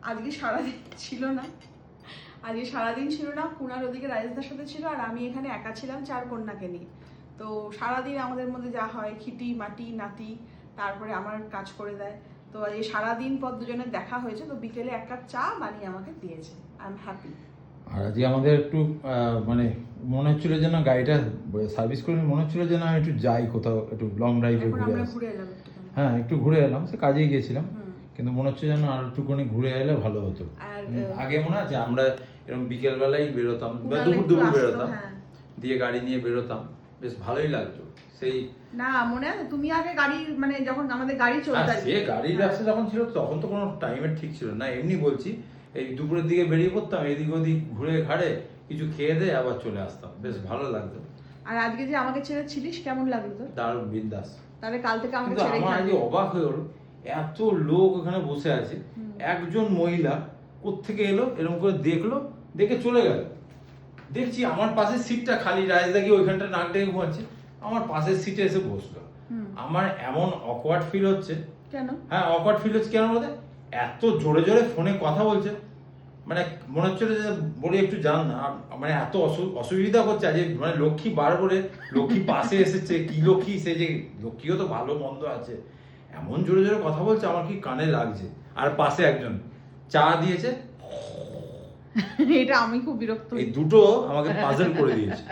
আজকে সারাদিন ছিল না, আজকে সারাদিন ছিল না। কুনার ওদিকে রাজেশদার সাথে ছিল, আর আমি এখানে একা ছিলাম 4 কন্যাকে নিয়ে। তো সারাদিন আমাদের মধ্যে যা হয়, খিটি মাটি নাতি, তারপরে আমার কাজ করে দেয়। তো এই সারাদিন পর দুজনের দেখা হয়েছে, তো বিকেলে 1 কাপ চা বানিয়ে আমাকে দিয়েছে। I am happy. আর আজকে আমাদের একটু মানে মনে হচ্ছিল যে না, গাড়িটা সার্ভিস করে মনে হচ্ছিল যে না একটু যাই কোথাও, একটু লং ড্রাইভে ঘুরে এলাম একটুখানি। হ্যাঁ, একটু ঘুরে এলাম, সে কাজেই গেছিলাম, কিন্তু মনে হচ্ছে যেন আর একটুখানি ঘুরে এলে ভালো হতো। আগে মনে আছে আমরা এরকম বিকেলবেলায় বেরোতাম বা দুপুর বেরোতাম, দিয়ে গাড়ি নিয়ে বেরোতাম, বেশ ভালোই লাগতো। সেই না মনে আছে তুমি আগে গাড়ি, মানে যখন আমাদের গাড়ি চলতো, সে গাড়ির ব্যবসা যখন ছিল তখন তো কোনো টাইমের ঠিক ছিল না। এমনি বলছি, এই দুপুরের দিকে বেরিয়ে পড়তাম, এদিক ওদিক ঘুরে ঘাড়ে কিছু খেয়ে দিয়ে আবার চলে আসতাম, বেশ ভালো লাগতো। আর আজকে যে আমাকে ছেড়ে ছিলিস, কেমন লাগলো তোর? দারুণ বিন্দাস। তাহলে কাল থেকে আমাকে কিন্তু ছেড়ে আমার আজকে অবাক হয়ে গেল, এত লোক ওখানে বসে আছে, একজন মহিলা কোত্থেকে এলো, এরকম করে দেখলো, দেখে চলে গেল। দেখছি আমার পাশের সিটটা খালি, রাজদা কি ওইখানটা নাক ডেকে ঘুমাচ্ছে, আমার পাশের সিটে এসে বসলো। আমার এমন অকওয়ার্ড ফিল হচ্ছে। কেন? হ্যাঁ, অকওয়ার্ড ফিল হচ্ছে কেন বলতে, এত জোরে জোরে ফোনে কথা বলছে, মানে মনে হচ্ছে যে বলি একটু জান না, মানে এত অসুবিধা করছে। আজ মানে লক্ষ্মী বার করে লক্ষ্মী পাশে এসেছে, কি লক্ষ্মী সে, যে লক্ষ্মীও তো ভালো মন্দ আছে, এমন জোরে জোরে কথা বলছে আমার কি কানে লাগছে। আর পাশে একজন চা দিয়েছে, এটা আমি খুব বিরক্ত। এই দুটো আমাকে পাজল করে দিয়েছে।